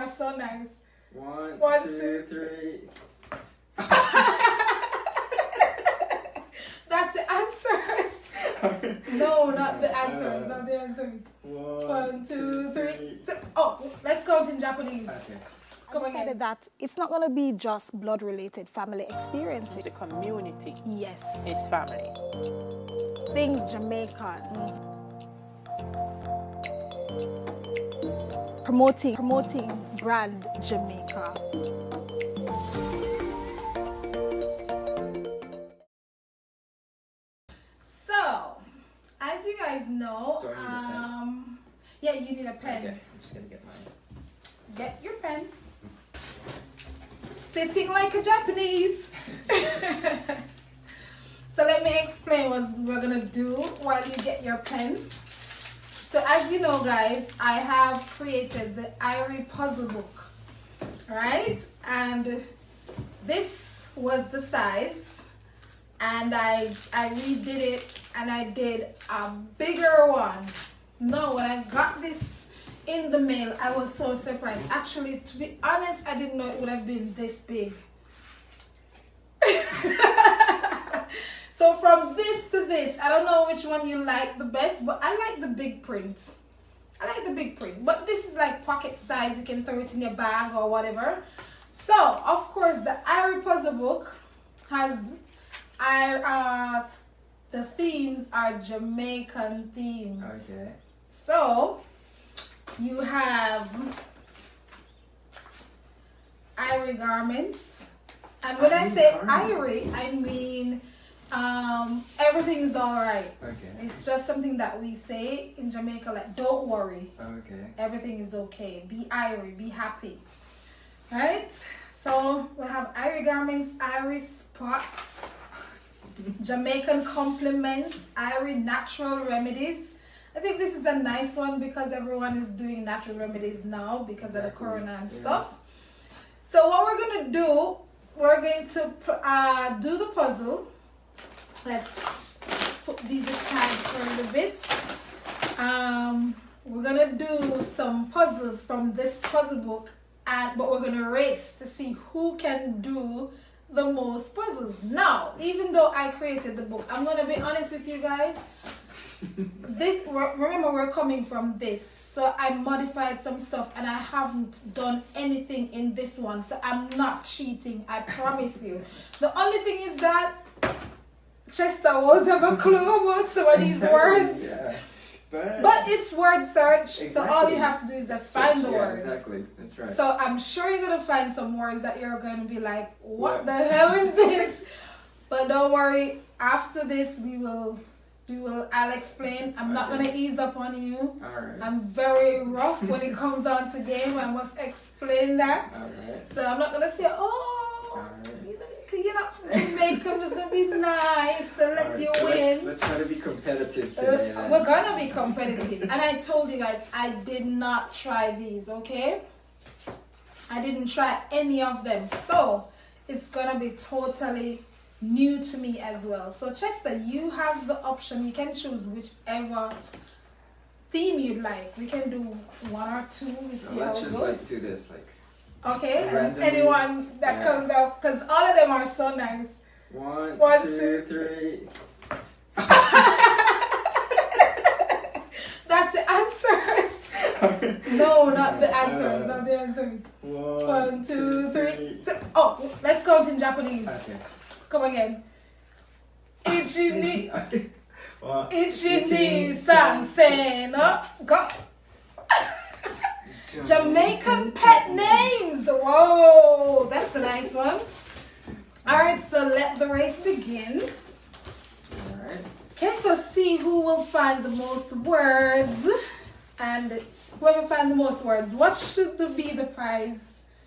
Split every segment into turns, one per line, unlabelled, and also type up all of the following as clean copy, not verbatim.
are so nice.
One, two, three.
That's the answers. No, not the answers. Not the answers. One, two, three. Oh, let's count in Japanese.
Okay.
Come
I decided that it's not going to be just blood-related family experiences.
The community
Yes.
is family.
Things Jamaican. Promoting brand Jamaica.
So, as you guys know,
Do I need a pen?
yeah, you need a pen.
Okay, I'm just gonna get mine.
Get your pen. Sitting like a Japanese. So let me explain what we're gonna do while you get your pen. So as you know, guys, I have created the IRIE puzzle book, right? And this was the size, and I redid it, and I did a bigger one. No, when I got this in the mail, I was so surprised. Actually, to be honest, I didn't know it would have been this big. So from this to this, I don't know which one you like the best, but I like the big print. I like the big print, but this is like pocket size. You can throw it in your bag or whatever. So, of course, the IRIE puzzle book has the themes are Jamaican themes.
Okay.
So, you have IRIE garments. And when I say IRIE, I mean everything is all right.
Okay.
It's just something that we say in Jamaica, like, don't worry.
Okay.
Everything is okay. Be IRIE, be happy. Right? So, we have IRIE garments, IRIE spots, Jamaican compliments, IRIE natural remedies. I think this is a nice one because everyone is doing natural remedies now because of the corona and stuff. So what we're going to do, we're going to do the puzzle. Let's put these aside for a little bit. We're going to do some puzzles from this puzzle book, but we're going to race to see who can do the most puzzles. Now, even though I created the book, I'm going to be honest with you guys. Remember, we're coming from this, so I modified some stuff and I haven't done anything in this one, so I'm not cheating, I promise you. The only thing is that Chester won't have a clue about some of these words.
Yeah.
But it's word search, so all you have to do is just find the word.
Exactly, that's right.
So I'm sure you're going to find some words that you're going to be like, what the hell is this? But don't worry, after this I'll explain. I'm not going to ease up on you.
Alright.
I'm very rough when it comes on to game. I must explain that.
Alright.
So I'm not going to say, you're not from Jamaica, I'm just going to be nice and let you win.
Let's try to be competitive today then.
We're going to be competitive. And I told you guys, I did not try these, okay? I didn't try any of them. So it's going to be totally new to me as well. So Chester, you have the option. You can choose whichever theme you'd like. We can do one or two. We see how
Let's
it
just
goes.
like do this, like
Okay, and
randomly,
anyone that comes out, because all of them are so nice.
one,
One,
two, three.
That's the answers. No, not the answers. Not the answers. One, two, three. Oh, let's count in Japanese.
Okay.
Come again. Ichi
One,
ni san se no go. Jamaican pet names. Whoa, that's a nice one. All right, so let the race begin.
All right.
Okay, so see who will find the most words, and whoever find the most words, what should be the prize?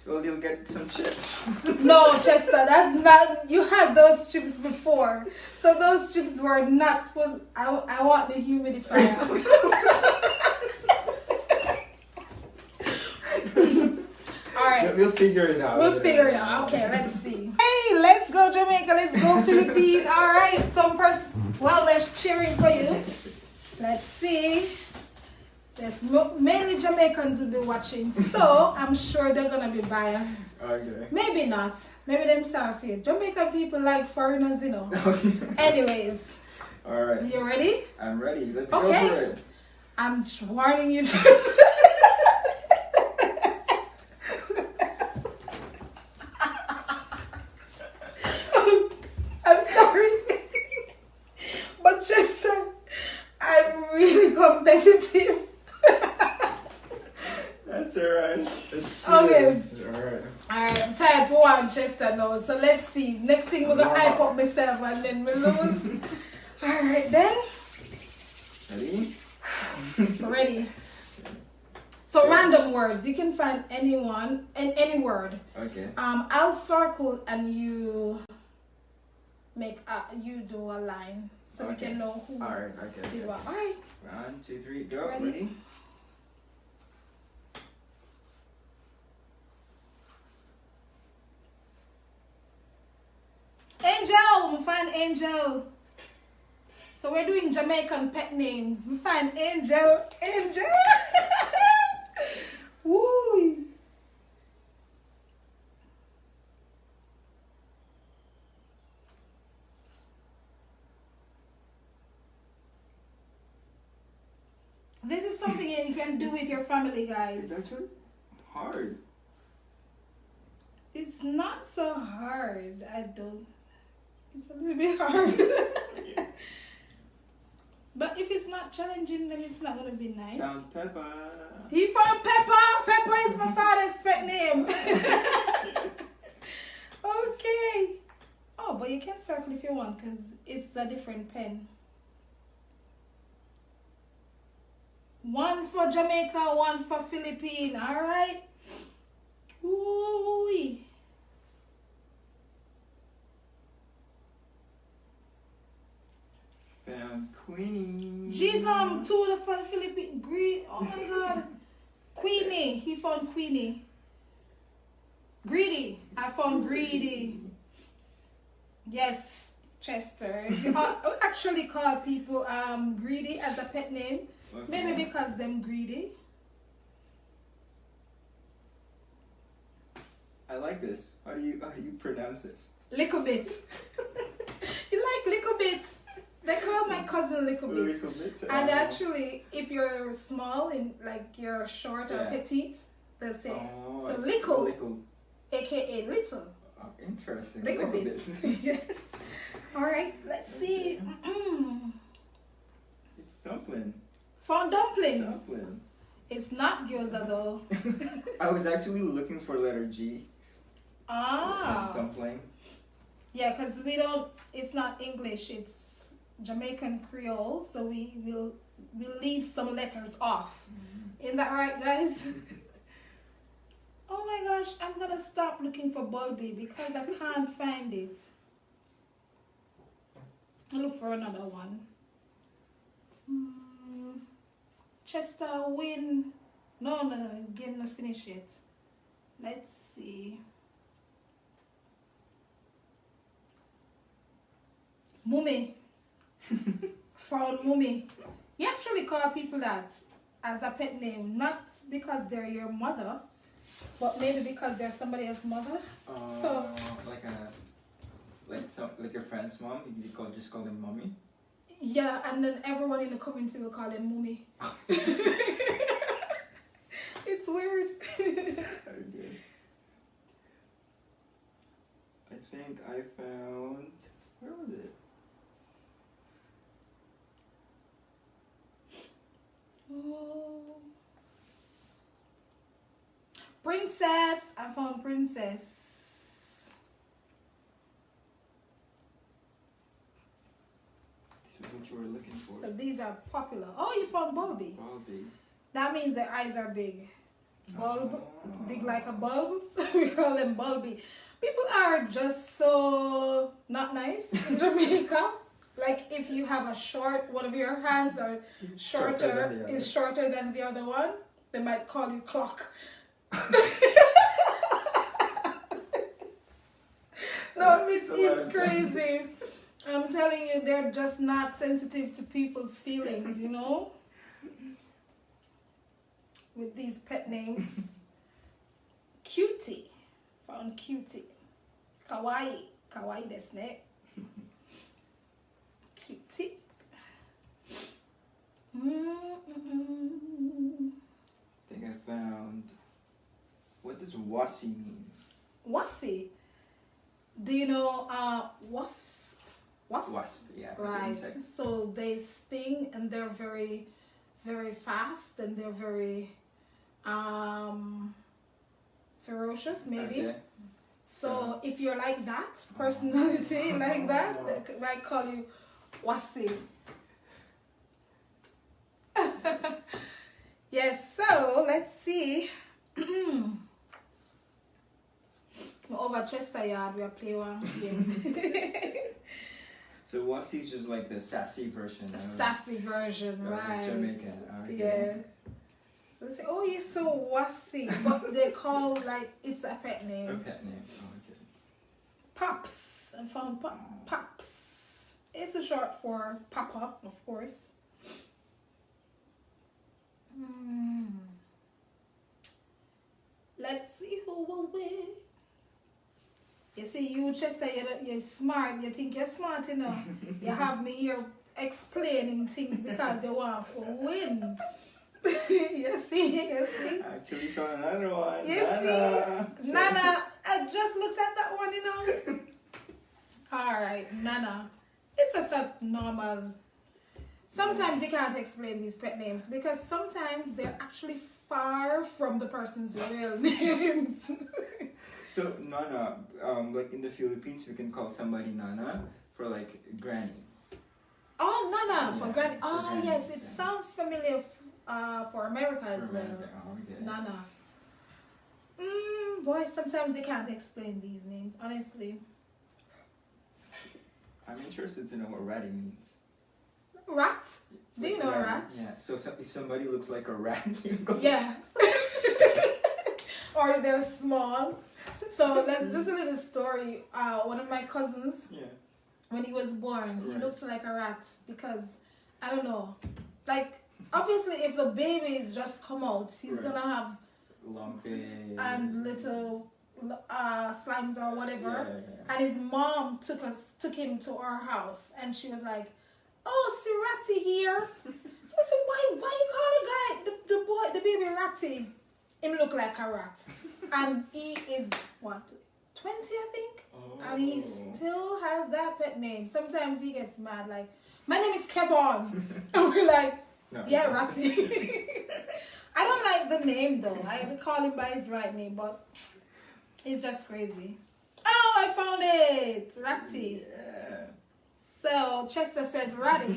Well, you'll get some chips.
No, Chester, that's not. You had those chips before, so those chips were not supposed. I want the humidifier. All right.
We'll figure it out.
We'll figure it out. Okay, let's see. Hey, let's go Jamaica. Let's go Philippines. All right, some person. Well, they're cheering for you. Let's see. Yes, mainly Jamaicans will be watching, so I'm sure they're gonna be biased.
Okay.
Maybe not. Maybe them sorry. Jamaican people like foreigners, you know.
Okay.
Anyways,
Alright.
you ready?
I'm ready. Let's
Okay.
go for it.
I'm warning you. I'm sorry, but Chester, I'm really competitive.
That's alright. Let's do
Okay.
this. Alright.
Alright, I'm tired for one Chester now, so let's see. Next thing we're gonna hype up myself and then we lose. Alright then.
Ready?
Ready. So random words. You can find anyone and any word.
Okay.
I'll circle and you make you do a line so we
Okay.
can know who
Alright, okay.
you are. Alright.
1, 2, 3, go.
Ready?
Ready?
Angel, we find Angel. So we're doing Jamaican pet names. We find Angel. Angel. Woo. This is something you can do with your family, guys.
It's actually hard.
It's not so hard. I don't. It's a little bit hard. But if it's not challenging, then it's not gonna be nice.
Found Peppa.
He found Peppa. Peppa is my father's pet name. Okay. Oh, but you can circle if you want, because it's a different pen. One for Jamaica, one for Philippine. All right. Ooh.
Found Queenie.
Jeez, two for the Philippine. Greed. Oh my God. Queenie. He found Queenie. Greedy. I found Greedy. Yes, Chester. We actually call people greedy as a pet name.
Okay.
Maybe because them greedy.
I like this. How do you pronounce this?
Little bit. You like little bit? They call my cousin little bit.
Little bit.
And actually, if you're small and like you're short or
Yeah.
petite, they'll say
Oh,
so
it's
little, aka little.
Oh, interesting.
Little bit. Yes. All right. Let's see.
It's dumpling.
Found dumpling.
Dumpling.
It's not gyoza though.
I was actually looking for letter G.
Ah.
Dumpling.
Yeah, because we don't. It's not English. It's Jamaican Creole, so we'll leave some letters off. Isn't that right, guys? Oh my gosh, I'm gonna stop looking for Bulby because I can't find it. I'll look for another one. Chester win. No, game not finished yet. Let's see. Mummy. Found Mummy. You actually call people that as a pet name, not because they're your mother, but maybe because they're somebody else's mother. So like your friend's mom, you just call them mommy. Yeah, and then everyone in the community will call them Mummy. It's weird.
Okay. I think I found. Where was it?
Oh. Princess. I found Princess.
This is what you were looking for.
So these are popular. Oh, you found Bulby.
Bulby.
That means their eyes are big. Bulb,
Oh.
big like a bulb. So we call them Bulby. People are just so not nice in Jamaica. Like if you have a short, one of your hands are shorter is shorter than the other one, they might call you clock. No, it's crazy. I'm telling you, they're just not sensitive to people's feelings, you know? with these pet names. Cutie. Found cutie. Kawaii. Kawaii desu ne. Cutie.
I think I found. What does wasi mean?
Wasi. Do you know wasp?
Wasp, yeah.
Right.
Insect.
So they sting and they're very, very fast and they're very ferocious maybe.
Okay.
So if you're like that, personality like that, they might call you wasi. Yes, so let's see. Over Chester Yard, we are playing one game.
So wasi is just like the sassy version.
Sassy version, right?
Jamaican. Okay.
Yeah. So they say, oh, you're so wasi, but they call like it's a pet name.
A pet name. Oh, okay.
Pops. I found Pops. It's a short for Papa, of course. Let's see who will win. You see, you just say you're smart. You think you're smart enough. You have me here explaining things because you want to win. You see?
Actually found another one.
You see? Nana, I just looked at that one, you know. Alright, Nana. It's just a normal. Sometimes you can't explain these pet names because sometimes they're actually far from the person's real names.
So Nana, like in the Philippines, we can call somebody Nana for like grannies.
Oh, Nana for
Yeah,
granny.
for
Oh,
grannies,
yes, it
yeah.
sounds familiar for America as
For
well.
America, oh, okay.
Nana. Boy, sometimes they can't explain these names, honestly.
I'm interested to know what ratty means.
Rat? Do you
Like
know a
ratty,
rat?
Yeah. So if somebody looks like a rat, you go.
Yeah. Or if they're small. So that's just a little story. One of my cousins,
Yeah.
when he was born, he
Right.
looked like a rat because, I don't know, like, obviously if the babies just come out, he's
Right.
gonna have
Long face.
and little slimes or whatever.
Yeah.
And his mom took him to our house, and she was like, "Oh, see Ratty here." So I said, "Why you call the guy the baby Ratty? Him look like a rat." And he is what, 20, I think,
Oh.
and he still has that pet name. Sometimes he gets mad, like, "My name is Kevon," and we're like,
No,
"Yeah,
no.
Ratty." I don't like the name though. I call him by his right name, but it's just crazy. Oh, I found it! Ratty.
Yeah.
So, Chester says Ratty.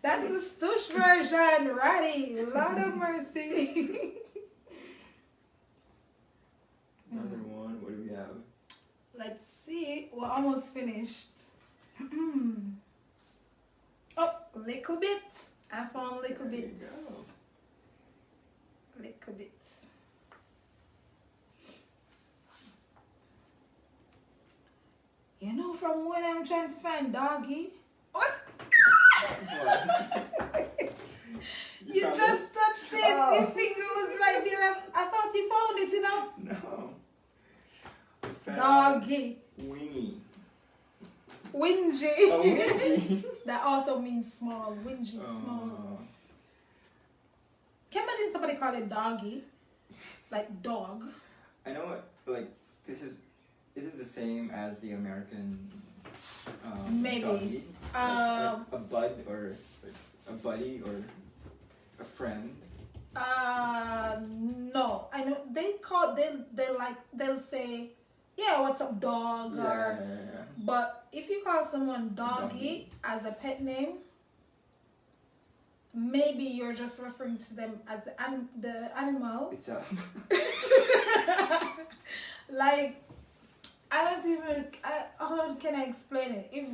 That's the Stush version, Ratty. Lord of mercy.
Another one. What do we have?
Let's see. We're almost finished. Oh, little bit. I found little
There you
bits. Little bits. You know, from when I'm trying to find doggy. What?
What?
You
found
just touched it.
Oh.
Your finger was right there. I thought you found it, you know.
No. Found
Doggy.
Wingy.
Wingy.
Oh, wingy.
That also means small. Wingy, small.
Oh.
Can you imagine somebody call it doggy? Like dog.
I know what, like, this is the same as the American
Maybe.
doggy? Like a bud or like a buddy or a friend.
No. I know they'll say, "Yeah, what's up, dog?" Or
Yeah.
but if you call someone doggy as a pet name, maybe you're just referring to them as the animal.
It's a
Like, I don't even. How can I explain it? If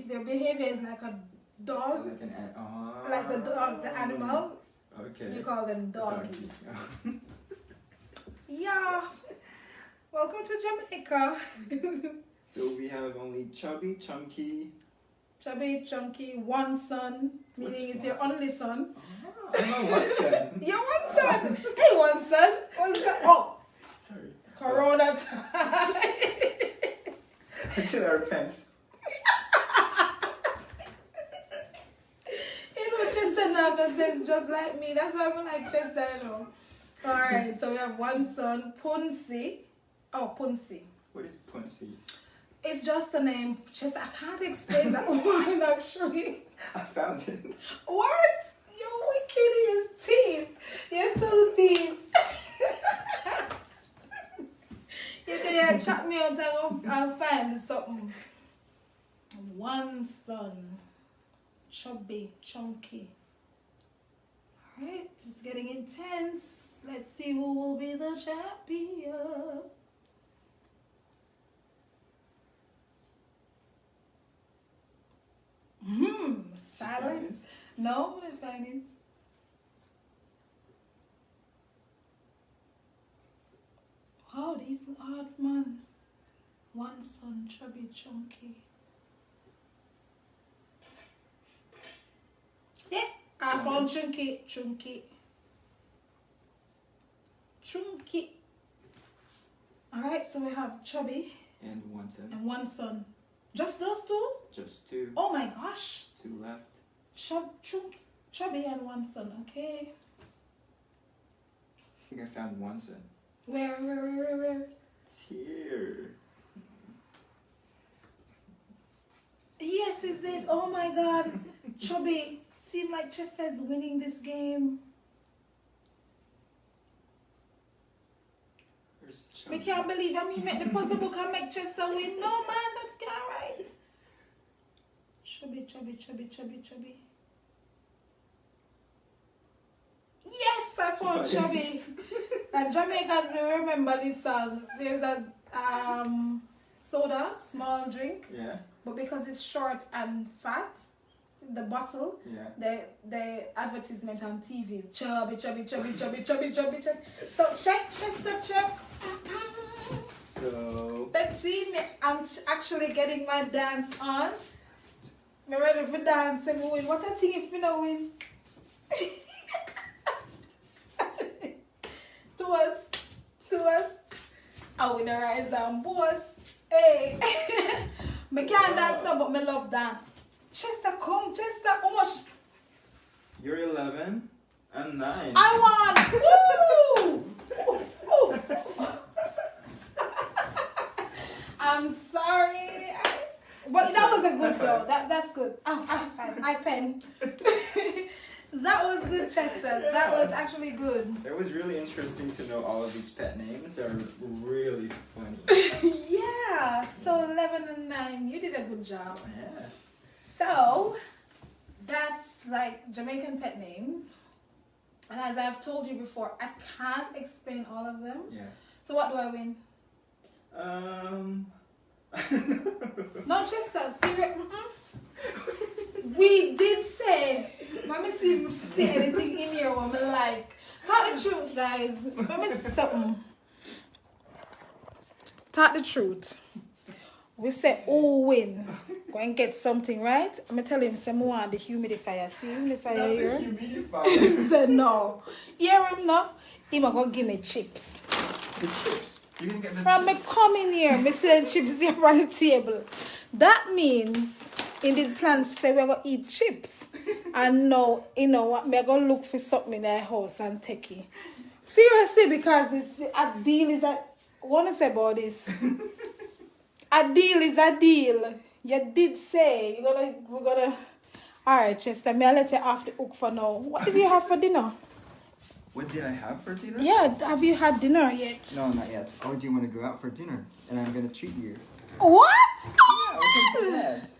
their behavior is like a dog,
like an
like the dog, the animal,
Okay.
you call them
The
doggy.
doggy.
Yeah. Welcome to Jamaica.
So we have only chubby, chunky,
Chubby, chunky, one son, Meaning it's your only son.
I'm not one son.
Your one son. Hey, one son. One son. Oh,
Sorry.
Corona time.
Until our pants.
Chester never says just like me. That's why I'm like Chester, you know. Alright, so we have one son, Punsi. Oh, Punsi.
What is Punsi?
It's just a name. Chester, I can't explain that one actually.
I found it.
What? You're wicked, his teeth. You're too deep. You can chat me out and find something. One son. Chubby, chunky. Alright, it's getting intense. Let's see who will be the champion. Silence. No, I'm gonna find it. Wow, these odd man. One son, chubby, chunky. Yeah, I found chunky. Alright, so we have chubby.
And one son.
And one son. Just those two?
Just two.
Oh my gosh.
Two left.
Chubby and one son, okay.
I think I found one son.
Where?
It's here.
Yes, is it? Oh my god. Chubby. Seem like Chester is winning this game.
Where's
I
Chubby?
can't believe make the puzzle book and make Chester win. No man, that's not right. Chubby. Yes, I found Chubby. And Jamaicans will remember this song. There's a soda, small drink.
Yeah.
But because it's short and fat, the bottle,
yeah.
the advertisement on TV is chubby. So check, Chester, check.
So
Let's see, I'm actually getting my dance on. I'm ready for dance and win. What I think if we don't win? to us. I win the rise and boss. Hey. I can't dance now, but I love dance. Chester, come, Chester, how much?
you're 11. I'm 9.
I won! Woo! Ooh. I'm sorry. But that was a good though. That's good. I pen. That was good, Chester. That was actually good.
It was really interesting to know all of these pet names. Are really funny.
Yeah. So 11 and 9. You did a good job.
Yeah.
So that's like Jamaican pet names. And as I've told you before, I can't explain all of them.
Yeah.
So what do I win? No, Chester, serious. We did say, let me see anything in here what I like. Talk the truth, guys. Let me see something. Talk the truth. We say, oh, win. Go and get something, right? I'm going to tell him, say, I want the humidifier. See humidifier here?
The humidifier.
He said, no. Hear him now? He might go give me chips.
The chips. You can get the
From me
chips.
come in here, me selling chips here on the table. That means in the plan say we're gonna eat chips. And no, you know what, me gonna look for something in the house and take it. Seriously, because it's a deal is a what I say about this? A deal is a deal. You did say we're gonna alright, Chester, me I'll let you off the hook for now. What did you have for dinner?
What did I have for dinner?
Yeah, have you had dinner yet?
No, not yet. Oh, do you want to go out for dinner? And I'm gonna treat you.
What?
Yeah, we can do that.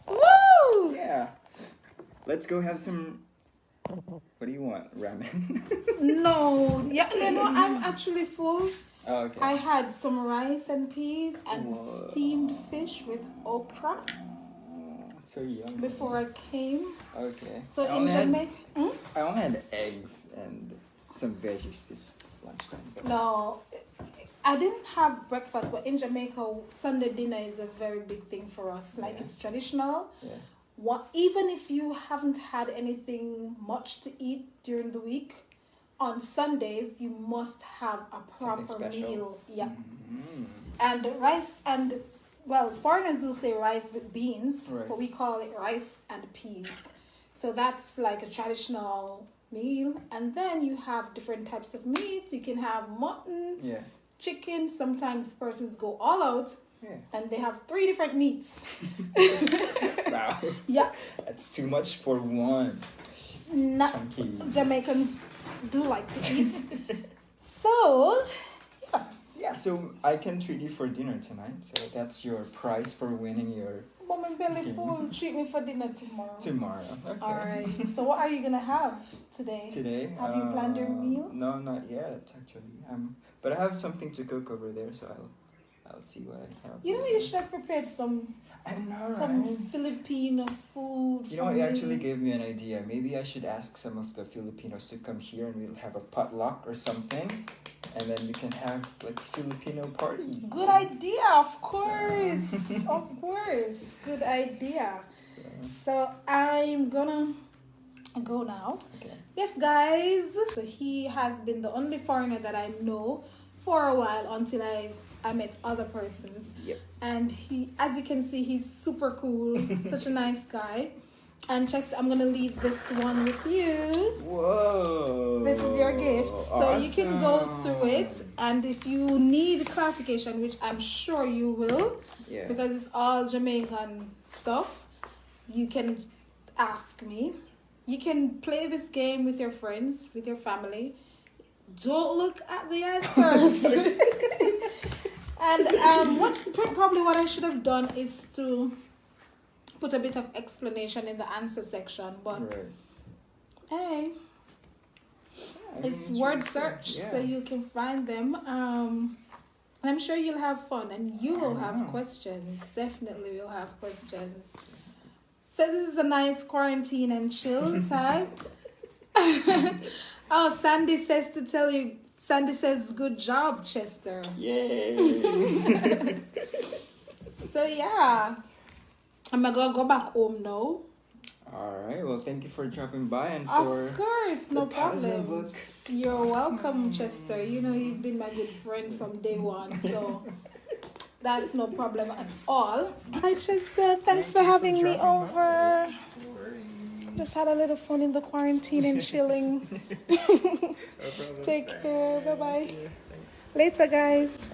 Woo!
Yeah. Let's go have some. What do you want? Ramen?
No, yeah, no, I'm actually full.
Oh, okay.
I had some rice and peas and
Whoa.
steamed fish with okra
So yummy.
before I came.
Okay.
So
I
in
only had-
Jamaica,
I only had eggs and some veggies this lunchtime.
no, I didn't have breakfast, but in Jamaica, Sunday dinner is a very big thing for us. Like
Yeah.
it's traditional.
Yeah.
even if you haven't had anything much to eat during the week, on Sundays you must have a
Something
proper
special.
meal. Yeah.
Mm.
And rice and, well, foreigners will say rice with beans,
Right.
but we call it rice and peas. So that's like a traditional meal. And then you have different types of meat. You can have mutton,
Yeah.
chicken. Sometimes persons go all out
Yeah.
and they have 3 different meats.
Wow.
Yeah.
That's too much for one.
Na-
Chunky.
Jamaicans do like to eat. So,
Yeah, so I can treat you for dinner tonight. So that's your prize for winning your
mom and belly full. Treat me for dinner tomorrow.
tomorrow. Okay.
All right. So what are you gonna have today?
Today.
Have you planned your meal?
No, not yet actually. But I have something to cook over there, so I'll see what I have.
You know, you should have prepared some
I know,
some
right?
Filipino food.
You know
for
what? It
me.
actually gave me an idea. Maybe I should ask some of the Filipinos to come here and we'll have a potluck or something. And then we can have like Filipino party.
Good idea, of course. Of course. Good idea. So I'm gonna go now.
Okay.
Yes, guys. So he has been the only foreigner that I know for a while until I met other persons.
Yep.
And he, as you can see, he's super cool. Such a nice guy. And just, I'm gonna leave this one with you.
Whoa.
This is your gift. So you can go through it.
Awesome.
And if you need clarification, which I'm sure you will,
Yeah.
because it's all Jamaican stuff, you can ask me. You can play this game with your friends, with your family. Don't look at the answers. And probably what I should have done is to put a bit of explanation in the answer section. But
Right.
hey,
Yeah,
it's
really
word
cool.
search,
Yeah.
so you can find them. And I'm sure you'll have fun, and you will
I
have
know.
questions. Definitely, will have questions. So this is a nice quarantine and chill time. Oh, Sandy says to tell you. Sandy says, "Good job, Chester."
Yay.
So yeah, I'm gonna go back home now.
All right. Well, thank you for dropping by and
Of
for
course, no
the puzzle
problem.
books.
You're welcome, Chester. You know, you've been my good friend from day one, so that's no problem at all. Hi, Chester. Thanks for having me
dropping by.
over.
No worries.
Just had a little fun in the quarantine and chilling.
No problem.
Take care. Bye-bye.
See ya. Thanks.
Later, guys.